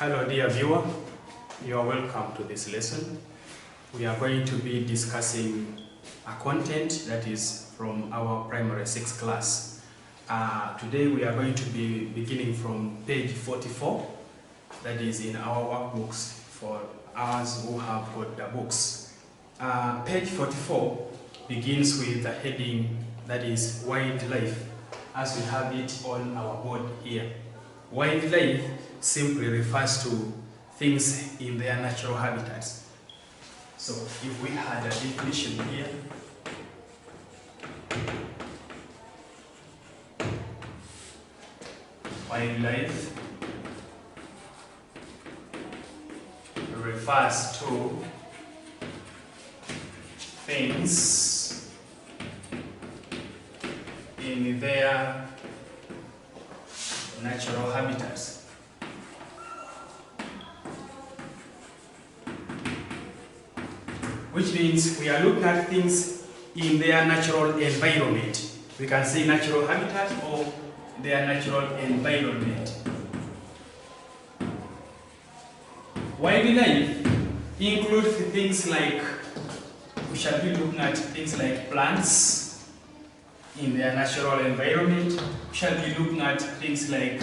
Hello dear viewer, you are welcome to this lesson. We are going to be discussing a content that is from our primary 6 class. Today we are going to be beginning from page 44, that is in our workbooks for us who have got the books. Page 44 begins with the heading that is wildlife, as we have it on our board here. Wildlife simply refers to things in their natural habitats. So if we had a definition here, wildlife refers to things in their natural habitats. Which means we are looking at things in their natural environment. We can say natural habitat or their natural environment. Wildlife includes things like, we shall be looking at things like plants in their natural environment. We shall be looking at things like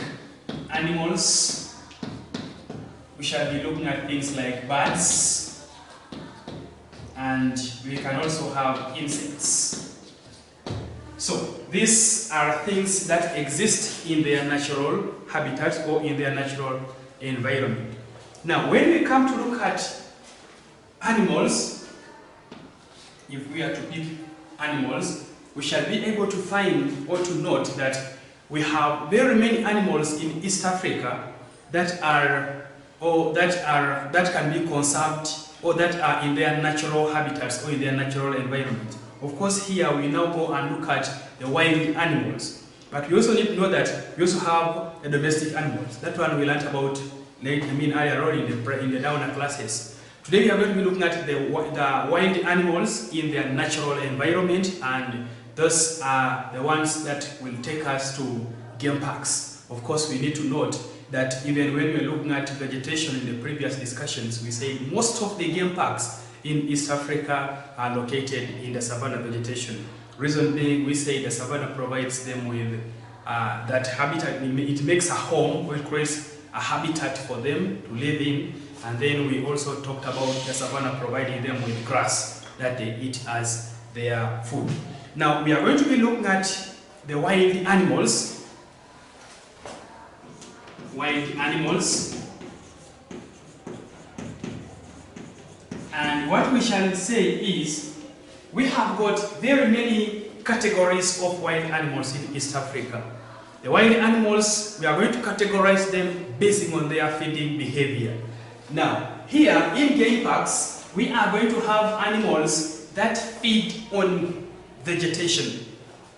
animals. We shall be looking at things like birds. And we can also have insects. So these are things that exist in their natural habitats or in their natural environment. Now when we come to look at animals, if we are to pick animals, we shall be able to find or to note that we have very many animals in East Africa that can be conserved or that are in their natural habitats or in their natural environment. Of course, here we now go and look at the wild animals. But we also need to know that we also have the domestic animals. That one we learned about earlier on in the downer classes. Today we are going to be looking at the wild animals in their natural environment, and those are the ones that will take us to game parks. Of course, we need to note that even when we are looking at vegetation in the previous discussions, we say most of the game parks in East Africa are located in the savanna vegetation. Reason being, we say the savanna provides them with that habitat. It makes a home, or it creates a habitat for them to live in. And then we also talked about the savanna providing them with grass that they eat as their food. Now we are going to be looking at the wild animals. And what we shall say is we have got very many categories of wild animals in East Africa. The wild animals, we are going to categorize them based on their feeding behavior. Now here in game parks, we are going to have animals that feed on vegetation.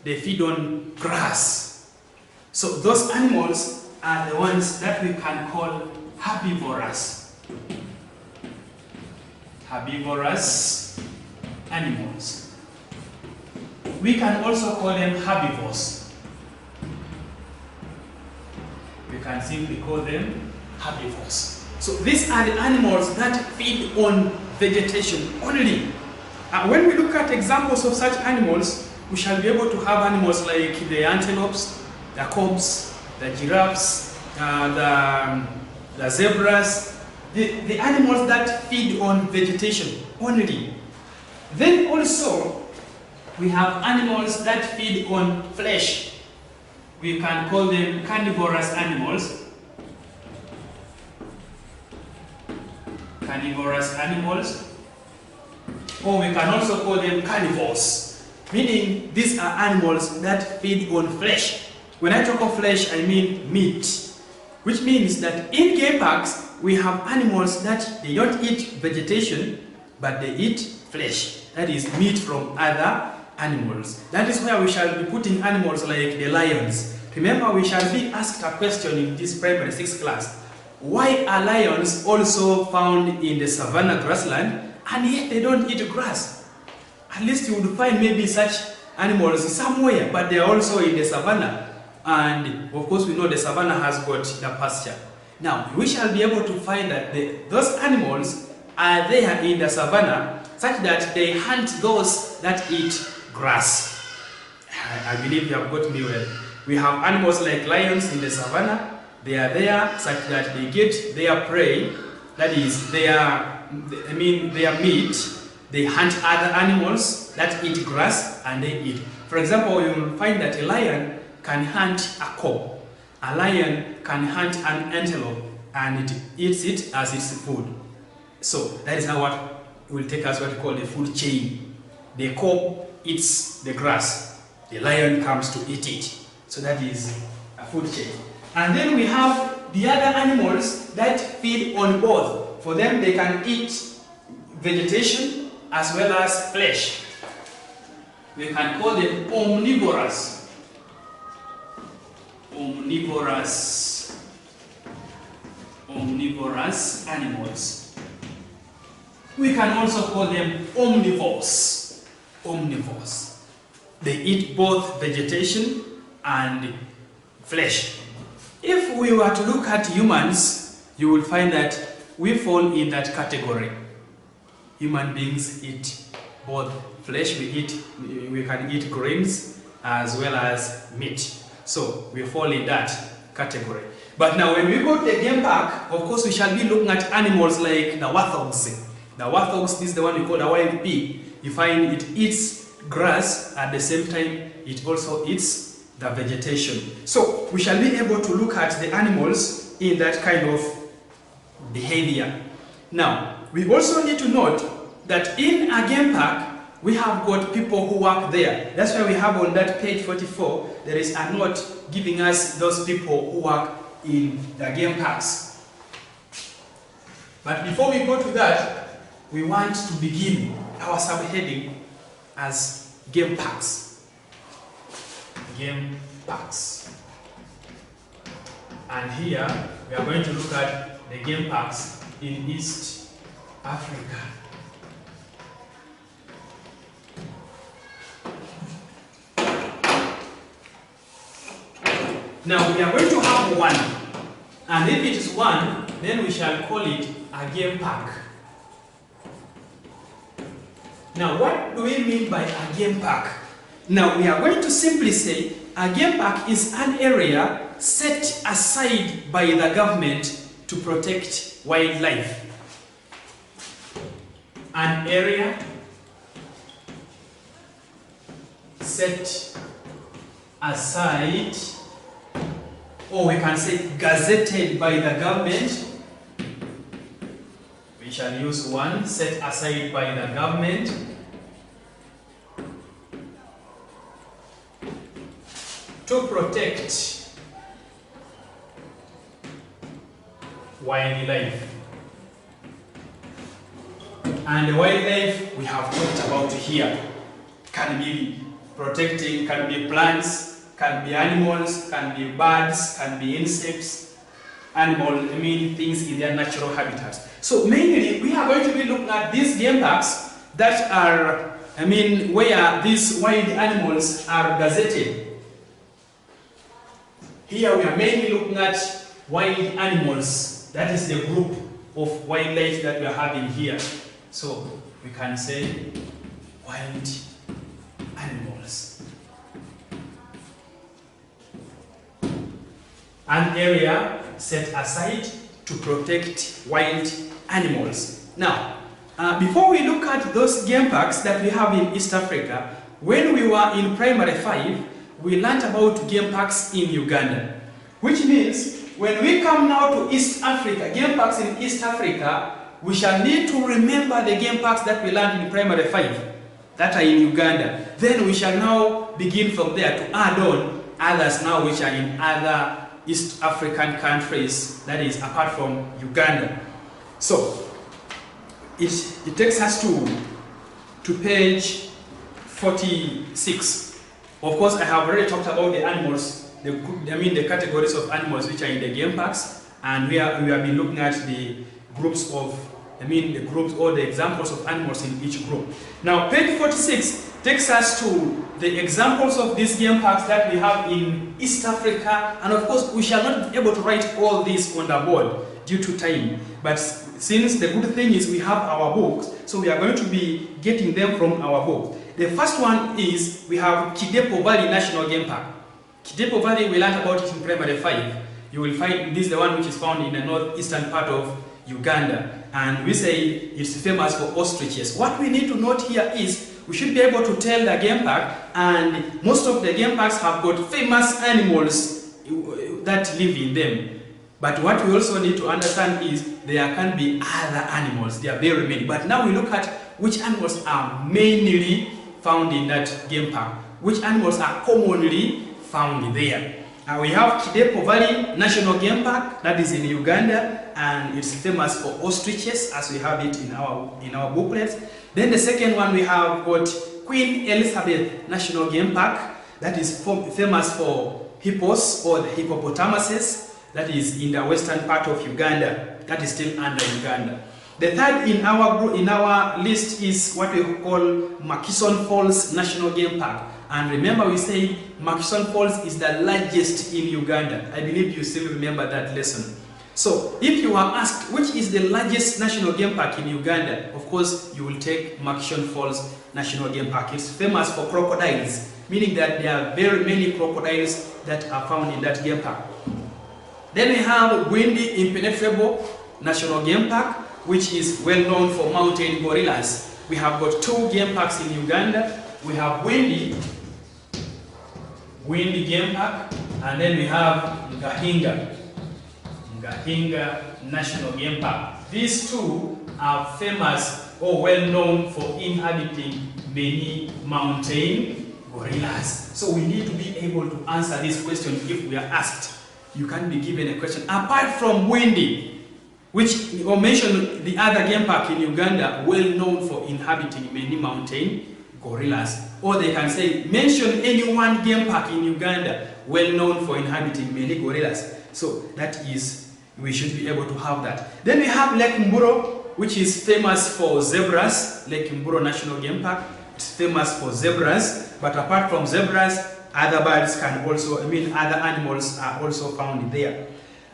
They feed on grass. So those animals are the ones that we can call herbivorous. Herbivorous animals. We can also call them herbivores. We can simply call them herbivores. So these are the animals that feed on vegetation only. When we look at examples of such animals, we shall be able to have animals like the antelopes, the cobs, the giraffes, the zebras, the animals that feed on vegetation only. Then also we have animals that feed on flesh. We can call them carnivorous animals. Carnivorous animals. Or we can also call them carnivores, meaning these are animals that feed on flesh. When I talk of flesh, I mean meat, which means that in game parks, we have animals that they don't eat vegetation, but they eat flesh. That is meat from other animals. That is where we shall be putting animals like the lions. Remember, we shall be asked a question in this primary 6 class. Why are lions also found in the savanna grassland, and yet they don't eat grass? At least you would find maybe such animals somewhere, but they are also in the savanna. And of course we know the savanna has got the pasture. Now, we shall be able to find that those animals are there in the savannah such that they hunt those that eat grass. I believe you have got me well. We have animals like lions in the savannah. They are there such that they get their prey, that is their meat. They hunt other animals that eat grass and they eat. For example, you will find that a lion can hunt a cow. A lion can hunt an antelope and it eats it as its food. So that is how what will take us what we call the food chain. The cow eats the grass, the lion comes to eat it. So that is a food chain. And then we have the other animals that feed on both. For them, they can eat vegetation as well as flesh. We can call them omnivorous. Omnivorous animals. We can also call them omnivores. Omnivores. They eat both vegetation and flesh. If we were to look at humans, you will find that we fall in that category. Human beings eat both flesh, we can eat grains as well as meat. So we fall in that category. But now when we go to the game park, of course we shall be looking at animals like the warthogs. The warthogs, this is the one we call the wild pig. You find it eats grass, at the same time it also eats the vegetation. So we shall be able to look at the animals in that kind of behavior. Now, we also need to note that in a game park, we have got people who work there. That's why we have on that page 44, there is a note giving us those people who work in the game parks. But before we go to that, we want to begin our subheading as game parks. Game parks. And here, we are going to look at the game parks in East Africa. Now we are going to have one, and if it is one, then we shall call it a game park. Now what do we mean by a game park? Now we are going to simply say a game park is an area set aside by the government to protect wildlife. An area set aside, or we can say gazetted by the government. We shall use one, set aside by the government to protect wildlife. And the wildlife we have talked about here can be protecting, can be plants, can be animals, can be birds, can be insects, things in their natural habitats. So mainly we are going to be looking at these game parks that are, where these wild animals are gazetted. Here we are mainly looking at wild animals. That is the group of wildlife that we are having here. So we can say wild animals. An area set aside to protect wild animals. Now, before we look at those game parks that we have in East Africa, when we were in primary 5, we learned about game parks in Uganda. Which means, when we come now to East Africa, game parks in East Africa, we shall need to remember the game parks that we learned in primary 5 that are in Uganda. Then we shall now begin from there to add on others now which are in other East African countries, that is apart from Uganda. So it takes us to page 46. Of course, I have already talked about the animals, the categories of animals which are in the game parks, and we have been looking at the groups of, the groups or the examples of animals in each group. Now, page 46 takes us to the examples of these game parks that we have in East Africa, and of course we shall not be able to write all this on the board due to time, but since the good thing is we have our books, so we are going to be getting them from our book. The first one is we have Kidepo Valley National Game Park. Kidepo Valley, we learned about it in primary 5. You will find this is the one which is found in the northeastern part of Uganda, and we say it's famous for ostriches. What we need to note here is we should be able to tell the game park, and most of the game parks have got famous animals that live in them. But what we also need to understand is there can be other animals. There are very many. But now we look at which animals are mainly found in that game park, which animals are commonly found there. We have Kidepo Valley National Game Park, that is in Uganda, and it's famous for ostriches, as we have it in our booklets. Then the second one we have got Queen Elizabeth National Game Park, that is famous for hippos or the hippopotamuses, that is in the western part of Uganda, that is still under Uganda. The third in our list is what we call Murchison Falls National Game Park. And remember, we said Murchison Falls is the largest in Uganda. I believe you still remember that lesson. So, if you are asked which is the largest national game park in Uganda, of course, you will take Murchison Falls National Game Park. It's famous for crocodiles, meaning that there are very many crocodiles that are found in that game park. Then we have Gwindi Impenetrable National Game Park, which is well known for mountain gorillas. We have got 2 game parks in Uganda. We have Gwindi Game Park, and then we have Ngahinga National Game Park. These 2 are famous or well known for inhabiting many mountain gorillas. So we need to be able to answer this question if we are asked. You can be given a question. Apart from Gwindi, which or mention the other game park in Uganda, well known for inhabiting many mountain gorillas. Or they can say, mention any one game park in Uganda well known for inhabiting many gorillas. So that is, we should be able to have that. Then we have Lake Mburo, which is famous for zebras. Lake Mburo National Game Park, it's famous for zebras. But apart from zebras, other birds can also, other animals are also found there.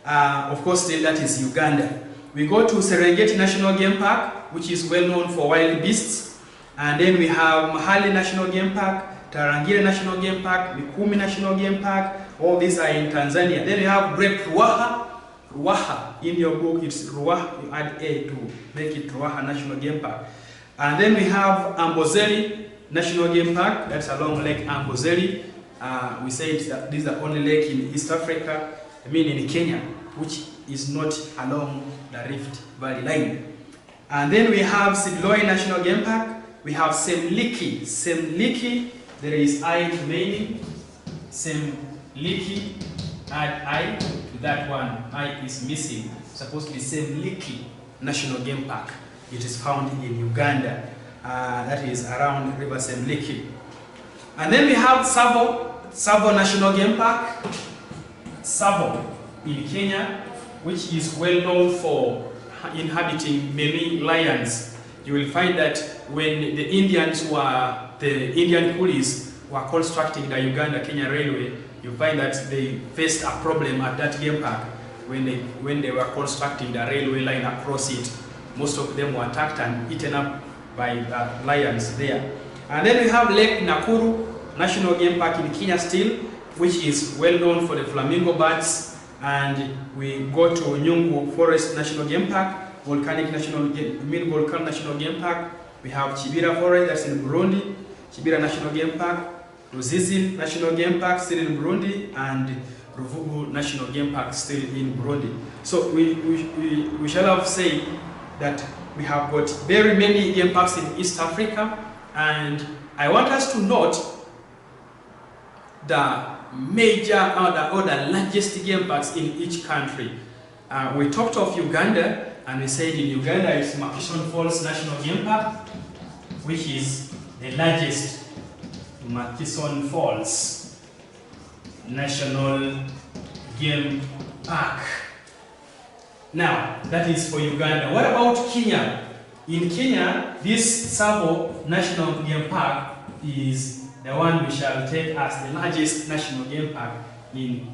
Of course, still that is Uganda. We go to Serengeti National Game Park, which is well known for wild beasts. And then we have Mahale National Game Park, Tarangire National Game Park, Mikumi National Game Park. All these are in Tanzania. Then we have Great Ruaha. Ruaha, in your book it's Ruaha, you add A to make it Ruaha National Game Park. And then we have Amboseli National Game Park, that's along Lake Amboseli. We said that this is the only lake in East Africa, in Kenya, which is not along the Rift Valley line. And then we have Sidloi National Game Park. We have Semliki. Semliki, there is I remaining. Semliki, add I to that one. I is missing. It's supposed to be Semliki National Game Park. It is found in Uganda. That is around River Semliki. And then we have Tsavo National Game Park. Tsavo in Kenya, which is well known for inhabiting many lions. You will find that when the Indian coolies were constructing the Uganda-Kenya Railway, you find that they faced a problem at that game park when they were constructing the railway line across it. Most of them were attacked and eaten up by the lions there. And then we have Lake Nakuru National Game Park in Kenya still, which is well known for the flamingo birds. And we go to Nyungu Forest National Game Park, Volcanic National Game Park. We have Chibira Forest, that's in Burundi, Chibira National Game Park, Ruzizi National Game Park, still in Burundi, and Ruvubu National Game Park, still in Burundi. So we shall have said that we have got very many game parks in East Africa, and I want us to note the major or the largest game parks in each country. We talked of Uganda, and we said in Uganda it's Murchison Falls National Game Park, which is the largest. Murchison Falls National Game Park. Now, that is for Uganda. What about Kenya? In Kenya, this Tsavo National Game Park is the one we shall take as the largest national game park in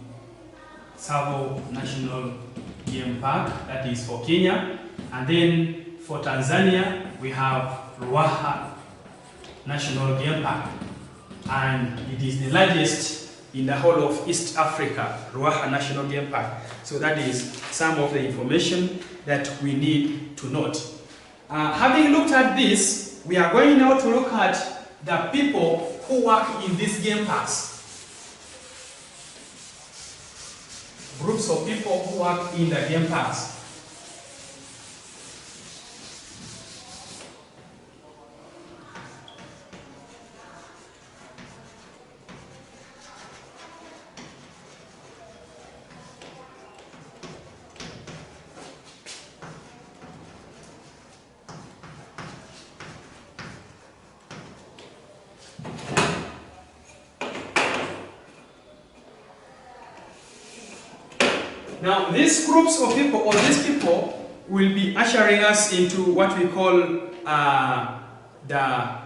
Tsavo National Game Park, that is for Kenya. And then for Tanzania, we have Ruaha National Game Park. And it is the largest in the whole of East Africa, Ruaha National Game Park. So that is some of the information that we need to note. Having looked at this, we are going now to look at the people who work in these game parks. Groups of people who work in the game parks. Now, these groups of people, or these people, will be ushering us into what we call the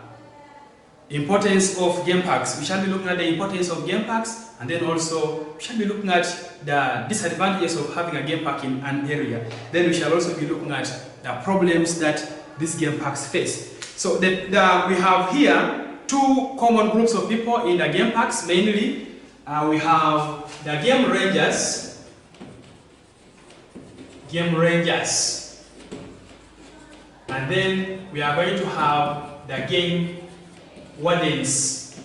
importance of game parks. We shall be looking at the importance of game parks, and then also we shall be looking at the disadvantages of having a game park in an area. Then we shall also be looking at the problems that these game parks face. So we have here two common groups of people in the game parks. Mainly, we have the game rangers. And then we are going to have the game wardens.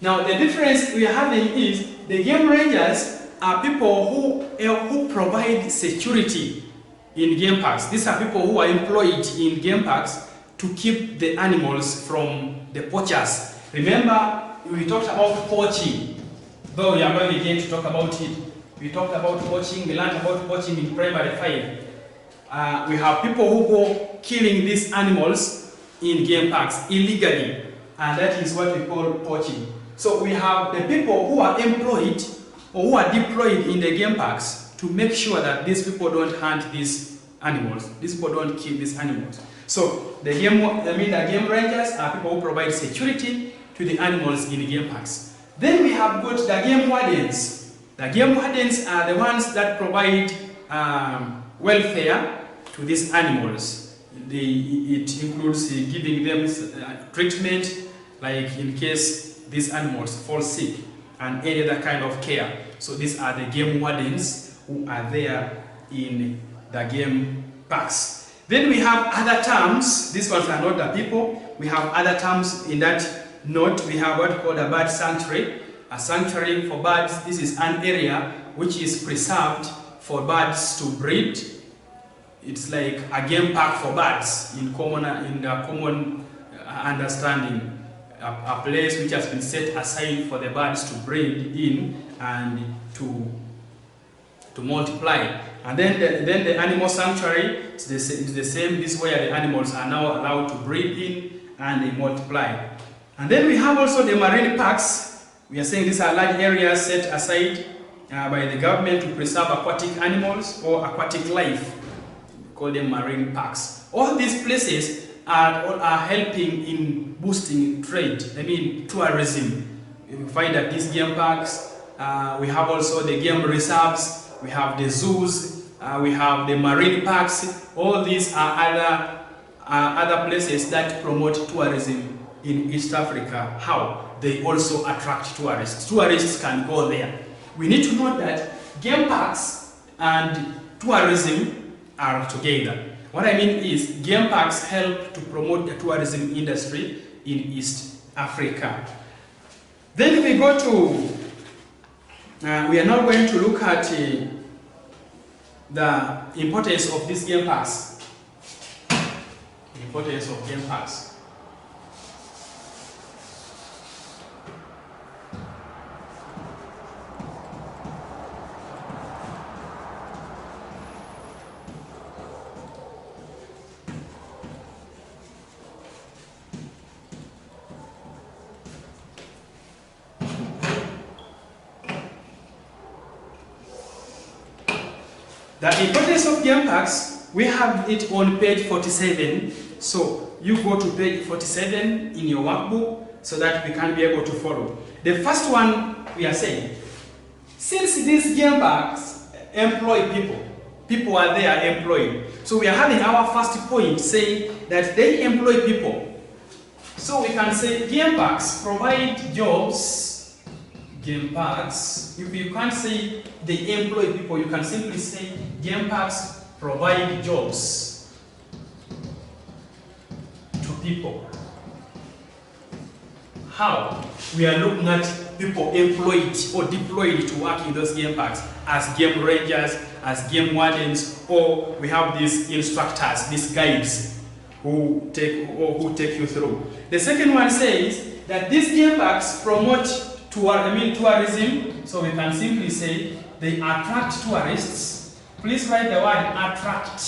Now the difference we are having is the game rangers are people who provide security in game parks. These are people who are employed in game parks to keep the animals from the poachers. Remember, we talked about poaching, though we are going again to talk about it. We talked about poaching, we learned about poaching in primary 5. We have people who go killing these animals in game parks illegally, and that is what we call poaching. So we have the people who are employed or who are deployed in the game parks to make sure that these people don't hunt these animals, these people don't kill these animals. So the game rangers are people who provide security to the animals in the game parks. Then we have got the game wardens. The game wardens are the ones that provide welfare to these animals. It includes giving them treatment, like in case these animals fall sick, and any other kind of care. So these are the game wardens who are there in the game parks. Then we have other terms. These ones are not the people. We have other terms in that note. We have what we call a bird sanctuary. A sanctuary for birds. This is an area which is preserved for birds to breed. It's like a game park for birds in the common understanding. A place which has been set aside for the birds to breed in and to multiply. And then the animal sanctuary is the same. This is where the animals are now allowed to breed in and they multiply. And then we have also the marine parks. We are saying these are large areas set aside by the government to preserve aquatic animals or aquatic life. We call them marine parks. All these places are helping in boosting trade, tourism. You find that these game parks, we have also the game reserves, we have the zoos, we have the marine parks. All these are other places that promote tourism in East Africa. How? They also attract tourists. Tourists can go there. We need to know that game parks and tourism are together. What I mean is game parks help to promote the tourism industry in East Africa. Then we go to, we are now going to look at the importance of these game parks. The importance of game parks. The importance of game parks we have it on page 47. So you go to page 47 in your workbook so that we can be able to follow. The first one we are saying, since these game parks employ people, people are there employed. So we are having our first point saying that they employ people. So we can say game parks provide jobs. Game parks, if you can't say they employ people, you can simply say game parks provide jobs to people. How? We are looking at people employed or deployed to work in those game parks as game rangers, as game wardens, or we have these instructors, these guides who take you through. The second one says that these game parks promote tourism, so we can simply say they attract tourists. Please write the word attract,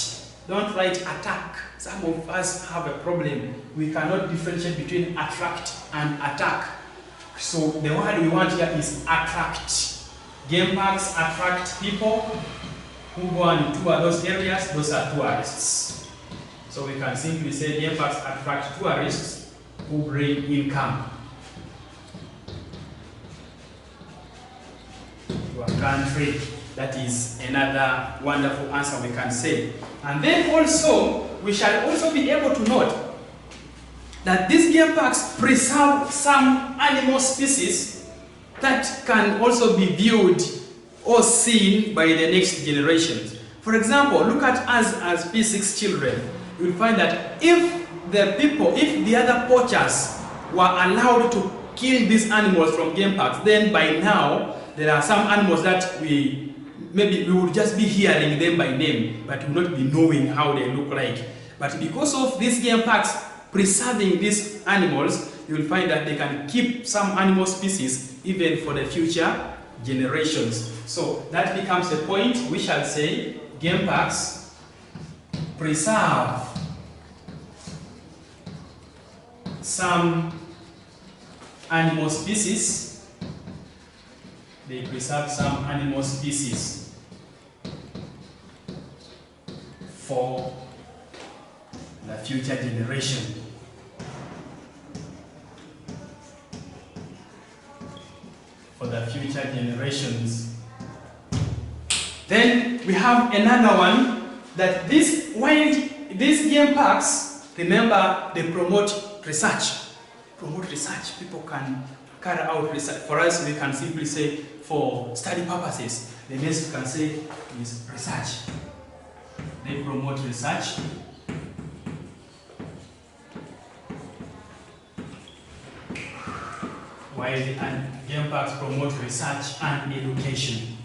don't write attack. Some of us have a problem. We cannot differentiate between attract and attack. So the word we want here is attract. Game parks attract people who go and tour those areas, those are tourists. So we can simply say game parks attract tourists who bring income to a country. That is another wonderful answer we can say. And then also, we shall also be able to note that these game parks preserve some animal species that can also be viewed or seen by the next generations. For example, look at us as P6 children. You'll find that if the other poachers were allowed to kill these animals from game parks, then by now there are some animals that maybe we would just be hearing them by name, but will not be knowing how they look like. But because of these game parks preserving these animals, you will find that they can keep some animal species even for the future generations. So that becomes a point. We shall say game parks preserve some animal species. They preserve some animal species for the future generation. For the future generations. Then we have another one that these game parks, remember, they promote research. Promote research. People can carry out research. For us, we can simply say for study purposes. The next we can say is research. They promote research. While the game parks promote research and education.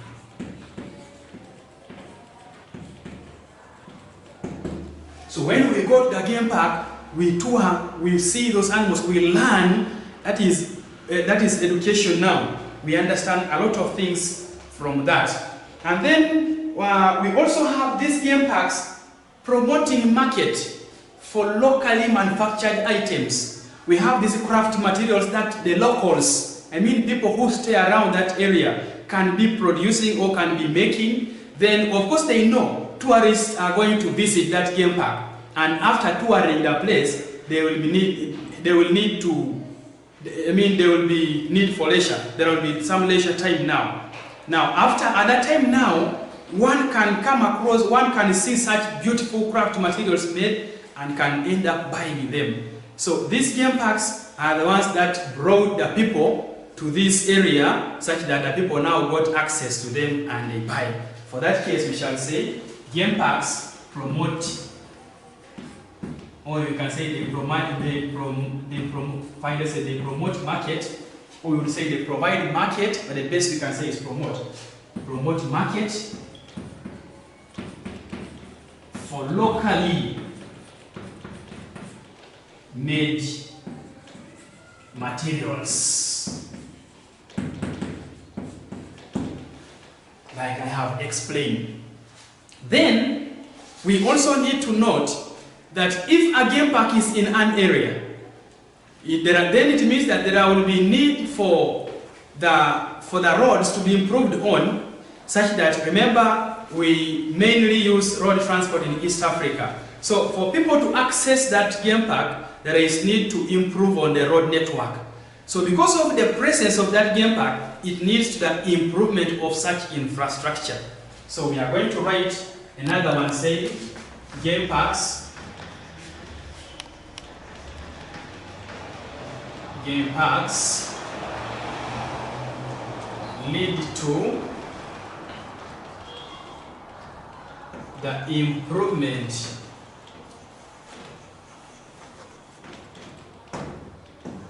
So when we go to the game park, we tour, we see those animals, we learn. That is education now. We understand a lot of things from that. And then we also have these game parks promoting market for locally manufactured items. We have these craft materials that the locals, I mean people who stay around that area, can be producing or can be making. Then of course they know tourists are going to visit that game park, and after touring the place, they will need for leisure. There will be some leisure time now. Now at that time now, one can see such beautiful craft materials made and can end up buying them. So these game parks are the ones that brought the people to this area such that the people now got access to them and they buy. For that case, we shall say game parks promote, or you can say they promote market, or we would say they provide market, but the best we can say is promote. Promote market for locally made materials, like I have explained. Then we also need to note that if a game park is in an area, then it means that there will be need for the roads to be improved on, such that, remember, we mainly use road transport in East Africa. So for people to access that game park, there is need to improve on the road network. So because of the presence of that game park, it needs the improvement of such infrastructure. So we are going to write another one saying game parks. Game parks lead to the improvement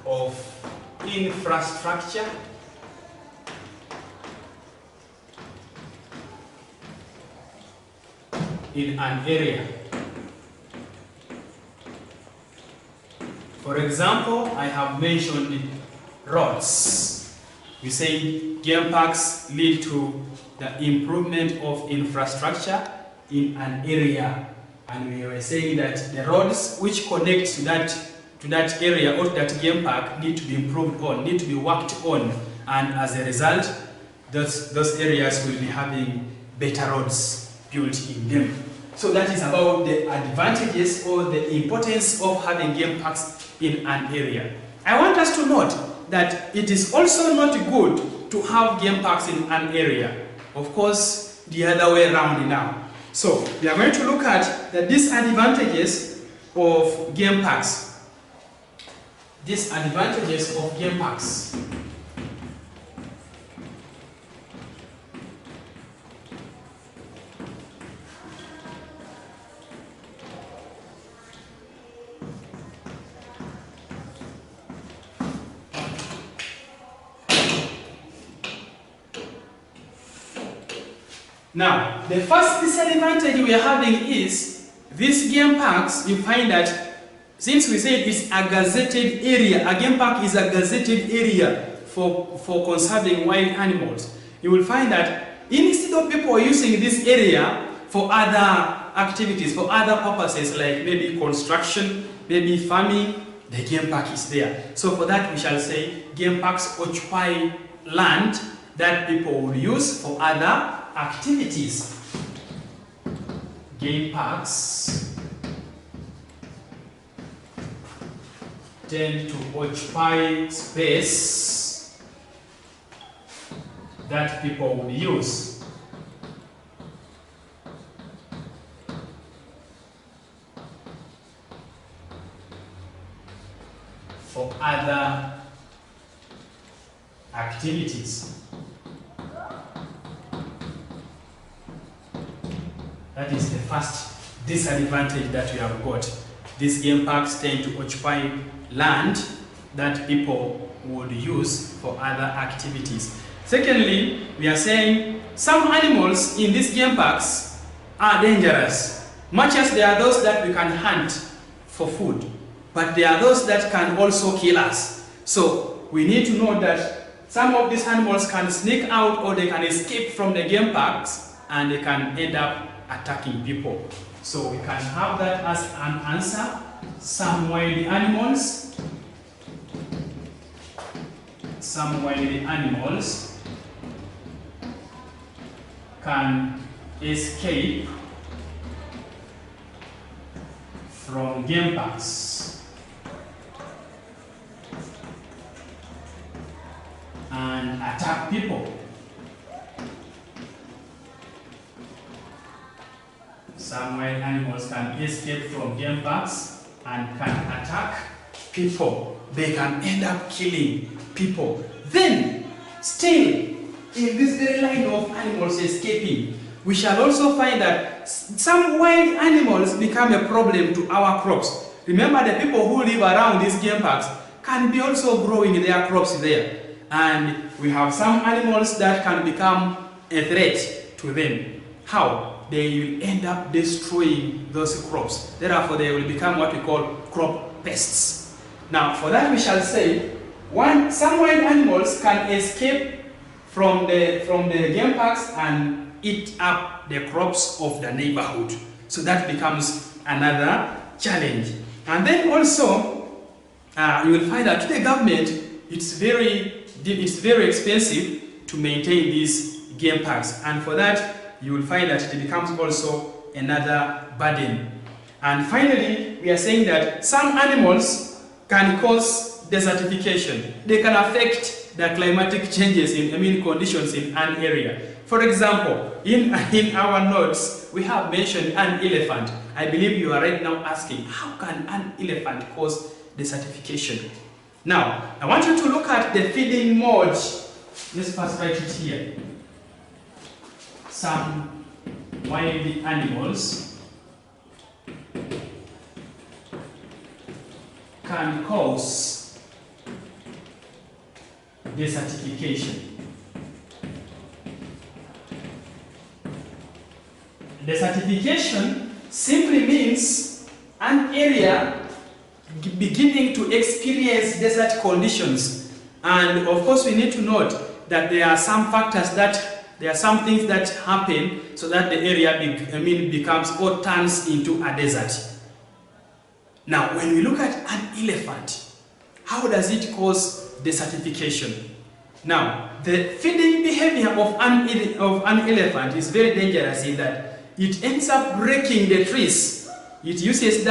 of infrastructure in an area. For example, I have mentioned roads. We say game parks lead to the improvement of infrastructure in an area, and we were saying that the roads which connect to that area or to that game park need to be improved on, need to be worked on, and as a result, those areas will be having better roads built in them. So that is about the advantages or the importance of having game parks in an area. I want us to note that it is also not good to have game parks in an area. Of course, the other way around now. So we are going to look at the disadvantages of game parks. Disadvantages of game parks. Now, the first disadvantage we are having is these game parks, you find that since we said it's a gazetted area, a game park is a gazetted area for conserving wild animals, you will find that instead of people using this area for other activities, for other purposes like maybe construction, maybe farming, the game park is there. So for that we shall say game parks occupy land that people will use for other activities. Game parks tend to occupy space that people would use for other activities. That is the first disadvantage that we have got. These game parks tend to occupy land that people would use for other activities. Secondly, we are saying some animals in these game parks are dangerous. Much as there are those that we can hunt for food, but there are those that can also kill us. So we need to know that some of these animals can sneak out or they can escape from the game parks and they can end up attacking people. So we can have that as an answer. Some wild animals can escape from game parks and attack people. Some wild animals can escape from game parks and can attack people. They can end up killing people. Then, still, in this very line of animals escaping, we shall also find that some wild animals become a problem to our crops. Remember, the people who live around these game parks can be also growing their crops there. And we have some animals that can become a threat to them. How? They will end up destroying those crops. Therefore, they will become what we call crop pests. Now, for that we shall say, some wild animals can escape from the game parks and eat up the crops of the neighborhood. So that becomes another challenge. And then also, you will find that to the government, it's very expensive to maintain these game parks. And for that, you will find that it becomes also another burden. And finally, we are saying that some animals can cause desertification. They can affect the climatic changes in conditions in an area. For example, in our notes, we have mentioned an elephant. I believe you are right now asking, how can an elephant cause desertification? Now, I want you to look at the feeding mode. Let's first write it here. Some wild animals can cause desertification. Desertification simply means an area beginning to experience desert conditions. And of course, we need to note that there are some factors there are some things that happen so that the area becomes or turns into a desert. Now, when we look at an elephant, how does it cause desertification? Now, the feeding behavior of an elephant is very dangerous in that it ends up breaking the trees. It uses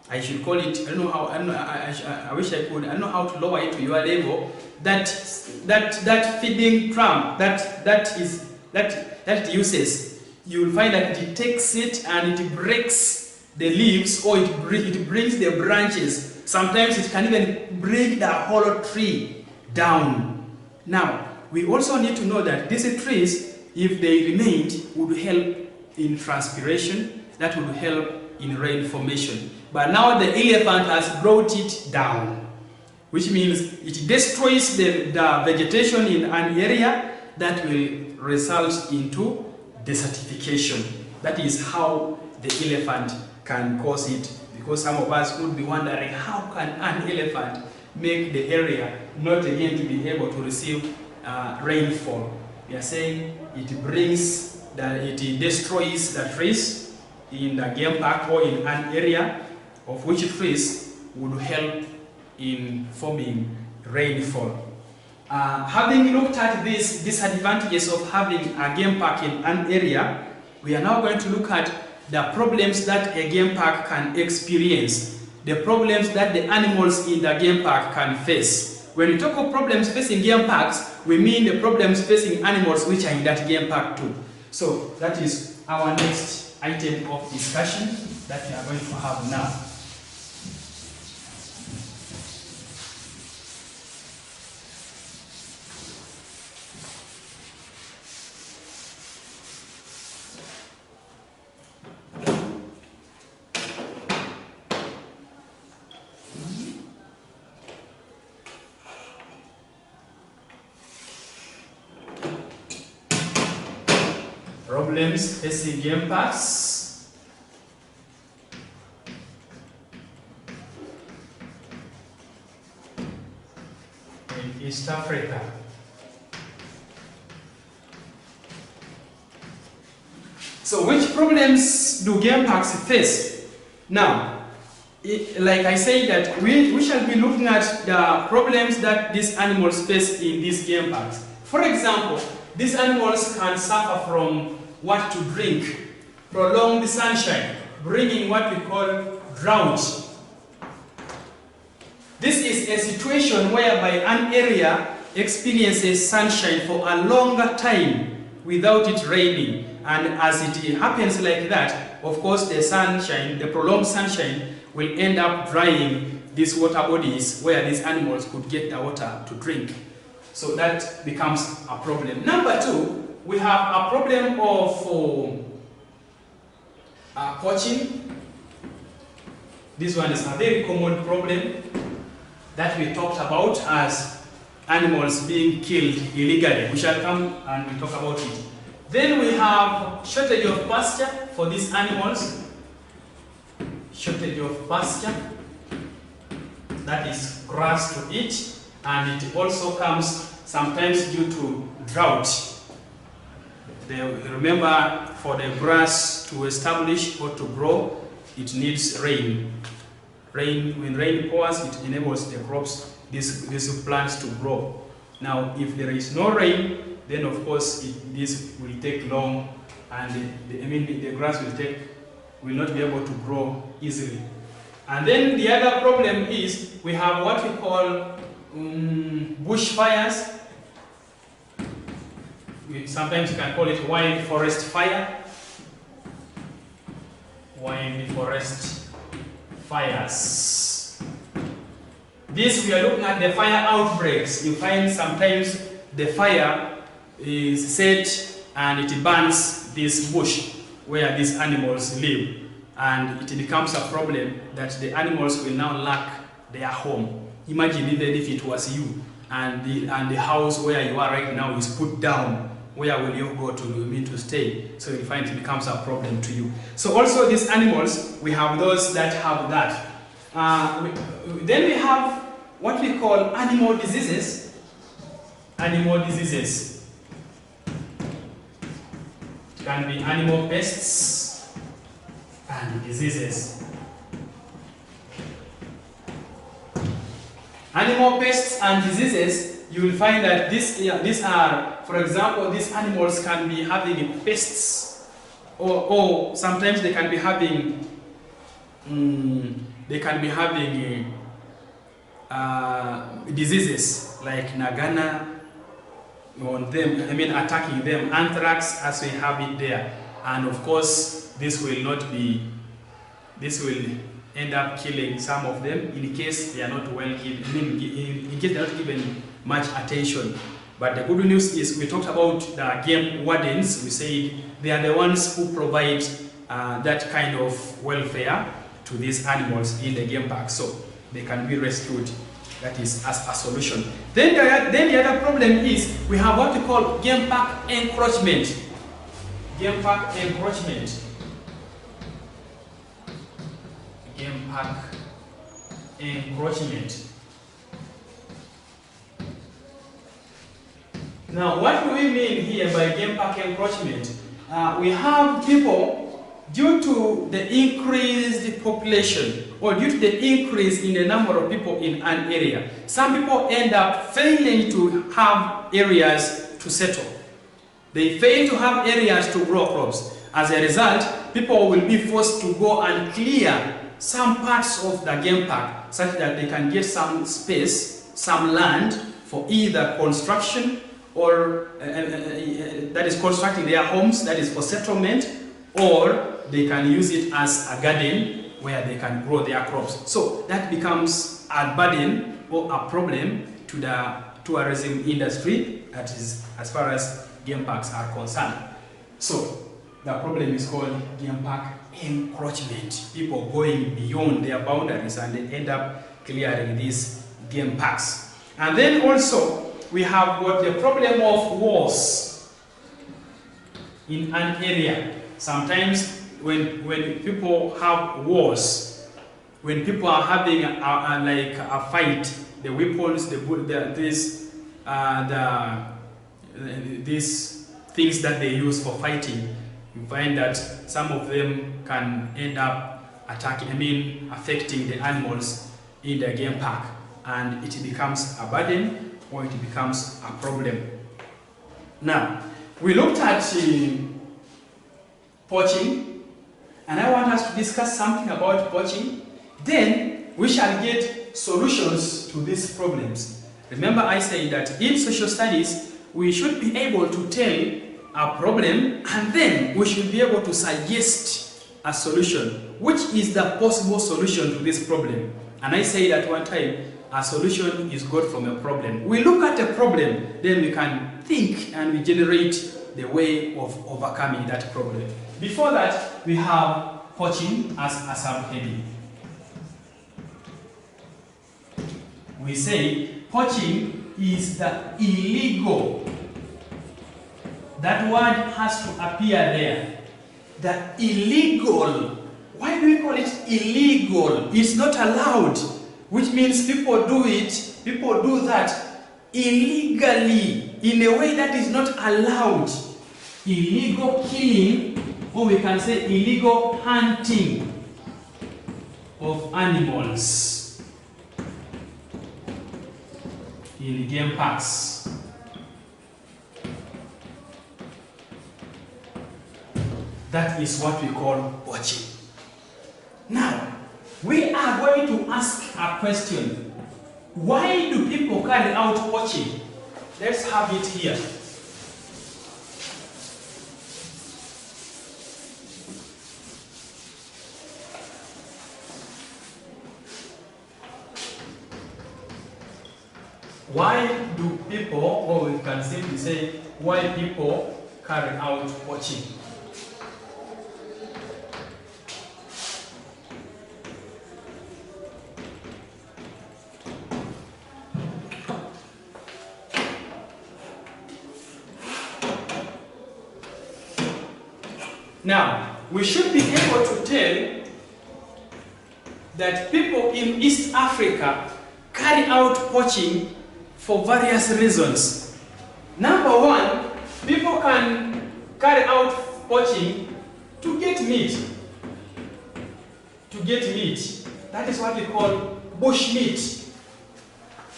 I should call it, I don't know how, I wish I could, I don't know how to lower it to your level, that feeding tram, that it uses, you will find that it takes it and it breaks the leaves, or it brings the branches. Sometimes it can even bring the whole tree down. Now, we also need to know that these trees, if they remained, would help in transpiration, that would help in rain formation. But now the elephant has brought it down, which means it destroys the vegetation in an area that will result into desertification. That is how the elephant can cause it, because some of us would be wondering, how can an elephant make the area not again to be able to receive rainfall? We are saying it destroys the trees in the game park or in an area of which trees would help in forming rainfall. Having looked at these disadvantages of having a game park in an area, we are now going to look at the problems that a game park can experience, the problems that the animals in the game park can face. When we talk of problems facing game parks, we mean the problems facing animals which are in that game park too. So that is our next item of discussion that we are going to have now. Problems facing game parks. In East Africa. So which problems do game parks face? Now, like I said, that we shall be looking at the problems that these animals face in these game parks. For example, these animals can suffer from what to drink, prolonged sunshine, bringing what we call drought. This is a situation whereby an area experiences sunshine for a longer time without it raining. And as it happens like that, of course the sunshine, the prolonged sunshine, will end up drying these water bodies where these animals could get the water to drink. So that becomes a problem. Number two, we have a problem of poaching. This one is a very common problem that we talked about as animals being killed illegally. We shall come and we talk about it. Then we have shortage of pasture for these animals. Shortage of pasture, that is grass to eat, and it also comes sometimes due to drought. Remember, for the grass to establish or to grow, it needs rain. When rain pours, it enables the crops, these plants to grow. Now, if there is no rain, then of course this will take long, and the grass will not be able to grow easily. And then the other problem is we have what we call bushfires. Sometimes you can call it wild forest fire. Wild forest fires. This, we are looking at the fire outbreaks. You find sometimes the fire is set and it burns this bush where these animals live, and it becomes a problem that the animals will now lack their home. Imagine even if it was you and the house where you are right now is put down. Where will you go to stay? So you find it becomes a problem to you. So also these animals, we have those that have that. Then we have what we call animal diseases. Animal diseases. It can be animal pests and diseases. Animal pests and diseases, you will find that these are, for example, these animals can be having pests, or sometimes they can be having diseases like Nagana on them, attacking them, anthrax as we have it there, and of course this will end up killing some of them in case they are not well given, in case they are not given much attention. But the good news is we talked about the game wardens. We said they are the ones who provide that kind of welfare to these animals in the game park, so they can be rescued. That is as a solution. Then the other problem is we have what we call game park encroachment. Game park encroachment. Game park encroachment. Now, what do we mean here by game park encroachment? We have people, due to the increased population or due to the increase in the number of people in an area, some people end up failing to have areas to settle. They fail to have areas to grow crops. As a result, people will be forced to go and clear some parts of the game park such that they can get some space, some land for either construction or that is constructing their homes, that is for settlement, or they can use it as a garden where they can grow their crops. So that becomes a burden or a problem to the tourism industry, that is as far as game parks are concerned. So the problem is called game park encroachment. People going beyond their boundaries and they end up clearing these game parks. And then also we have got the problem of wars in an area. Sometimes when people have wars, when people are having a fight, the weapons, these things that they use for fighting, you find that some of them can end up affecting the animals in the game park, and it becomes a burden or it becomes a problem. Now, we looked at poaching, and I want us to discuss something about poaching. Then we shall get solutions to these problems. Remember, I said that in social studies, we should be able to tell a problem and then we should be able to suggest a solution. Which is the possible solution to this problem? And I said at one time, a solution is got from a problem. We look at a problem, then we can think and we generate the way of overcoming that problem. Before that, we have poaching as a subheading. We say poaching is the illegal. That word has to appear there. The illegal. Why do we call it illegal? It's not allowed, which means people do that illegally, in a way that is not allowed. Illegal killing, or we can say illegal hunting of animals in game parks. That is what we call poaching. Now, we are going to ask a question. Why do people carry out poaching? Let's have it here. Why do people, or we can simply say, why people carry out poaching? Now, we should be able to tell that people in East Africa carry out poaching for various reasons. Number one, people can carry out poaching to get meat. To get meat. That is what we call bush meat.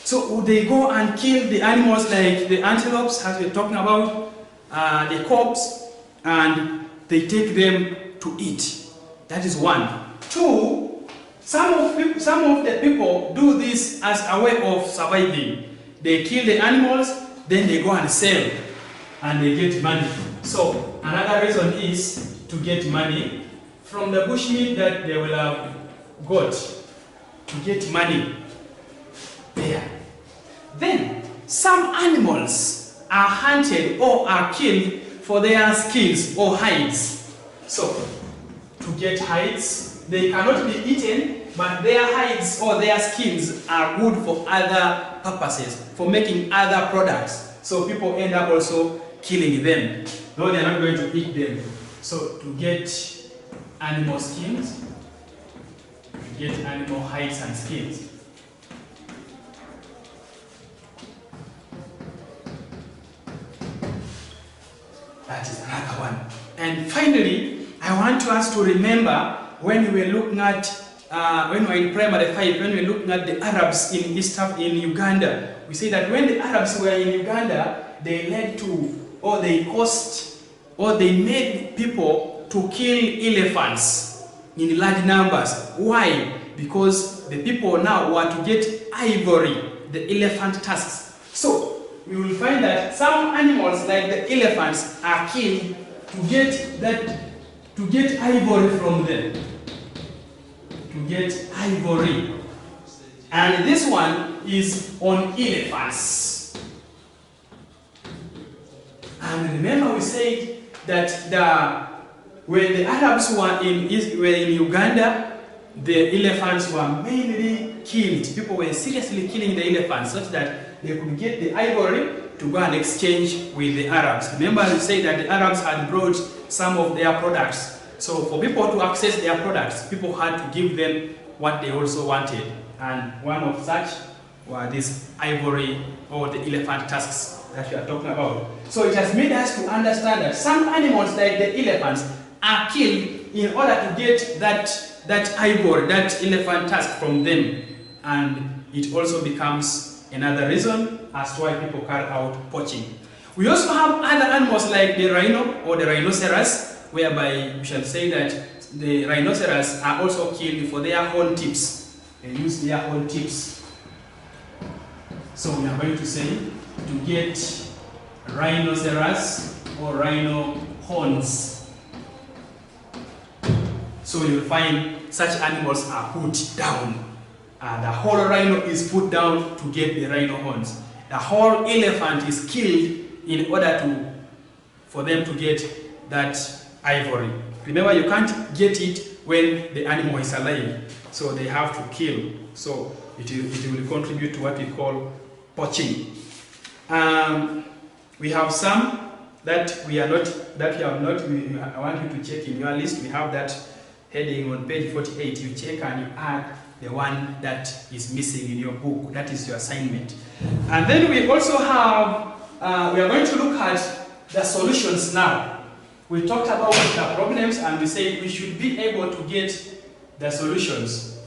So they go and kill the animals like the antelopes, as we're talking about, the cobs, and they take them to eat. That is one. Two, some of the people do this as a way of surviving. They kill the animals, then they go and sell, and they get money. So another reason is to get money from the bushmeat that they will have got, to get money there. Then some animals are hunted or are killed for their skins or hides. So to get hides, they cannot be eaten, but their hides or their skins are good for other purposes, for making other products. So people end up also killing them, though they are not going to eat them. So to get animal skins, to get animal hides and skins. That is another one. And finally, I want us to remember when we were looking at, when we were in primary 5, when we were looking at the Arabs in Uganda, we say that when the Arabs were in Uganda, they led to, or they caused, or they made people to kill elephants in large numbers. Why? Because the people now want to get ivory, the elephant tusks. So we will find that some animals like the elephants are killed to get ivory from them. To get ivory. And this one is on elephants. And remember we said that when the Arabs were in Uganda, the elephants were mainly killed. People were seriously killing the elephants such that they could get the ivory to go and exchange with the Arabs. Remember we said that the Arabs had brought some of their products. So for people to access their products, people had to give them what they also wanted. And one of such were this ivory or the elephant tusks that we are talking about. So it has made us to understand that some animals like the elephants are killed in order to get that ivory, that elephant tusk from them. And it also becomes another reason as to why people carry out poaching. We also have other animals like the rhino or the rhinoceros, whereby we shall say that the rhinoceros are also killed for their horn tips. They use their horn tips. So we are going to say to get rhinoceros or rhino horns. So you'll find such animals are put down. The whole rhino is put down to get the rhino horns. The whole elephant is killed in order for them to get that ivory. Remember, you can't get it when the animal is alive, so they have to kill. So it will contribute to what we call poaching. We have some that we have not. I want you to check in your list. We have that heading on page 48. You check and you add the one that is missing in your book. That is your assignment. And then we also have. We are going to look at the solutions now. We talked about the problems and we said we should be able to get the solutions.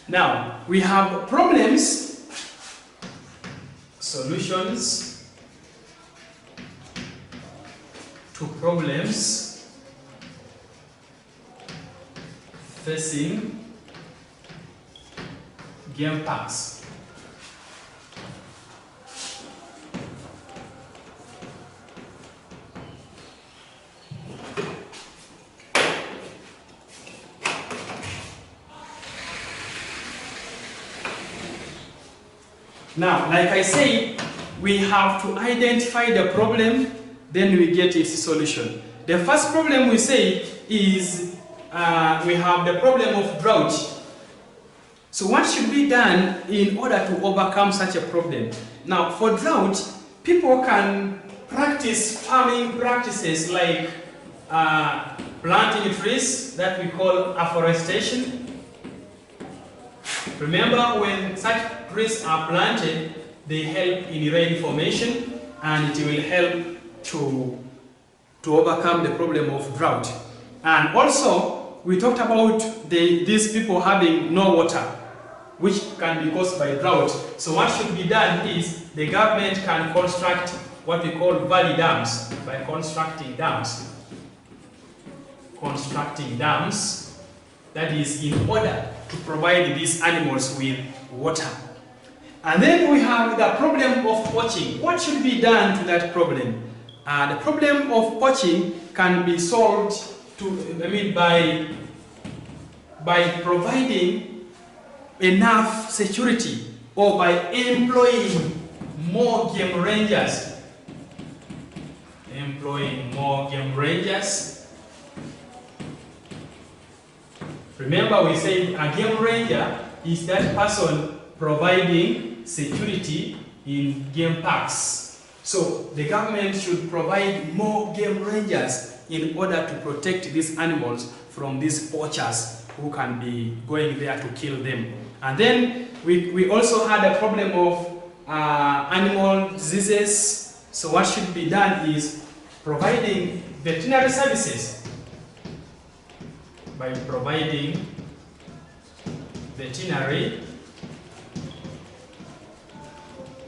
Now, we have problems, solutions to problems facing game parks. Now, like I said, we have to identify the problem, then we get its solution. The first problem we say is we have the problem of drought. So what should be done in order to overcome such a problem? Now, for drought, people can practice farming practices like planting trees that we call afforestation. Remember, when such trees are planted, they help in rain formation and it will help to overcome the problem of drought. And also, we talked about these people having no water, which can be caused by drought. So what should be done is the government can construct what we call valley dams by constructing dams. That is in order to provide these animals with water. And then we have the problem of poaching. What should be done to that problem? The problem of poaching can be solved by providing enough security or by employing more game rangers. Remember, we said a game ranger is that person providing security in game parks. So the government should provide more game rangers in order to protect these animals from these poachers who can be going there to kill them. And then we also had a problem of animal diseases. So what should be done is providing veterinary services. By providing veterinary,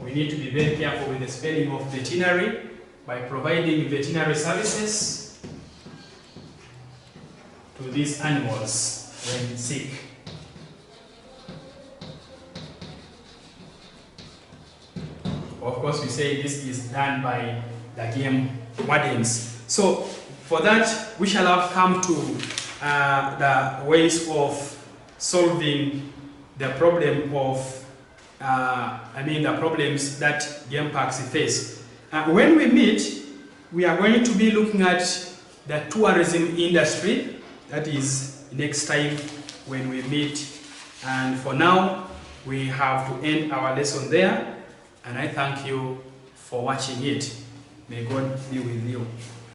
we need to be very careful with the spelling of veterinary. By providing veterinary services to these animals when sick. Of course, we say this is done by the game wardens. So for that, we shall have come to the ways of solving the problem of, the problems that game parks face. When we meet, we are going to be looking at the tourism industry. That is next time when we meet. And for now, we have to end our lesson there. And I thank you for watching it. May God be with you.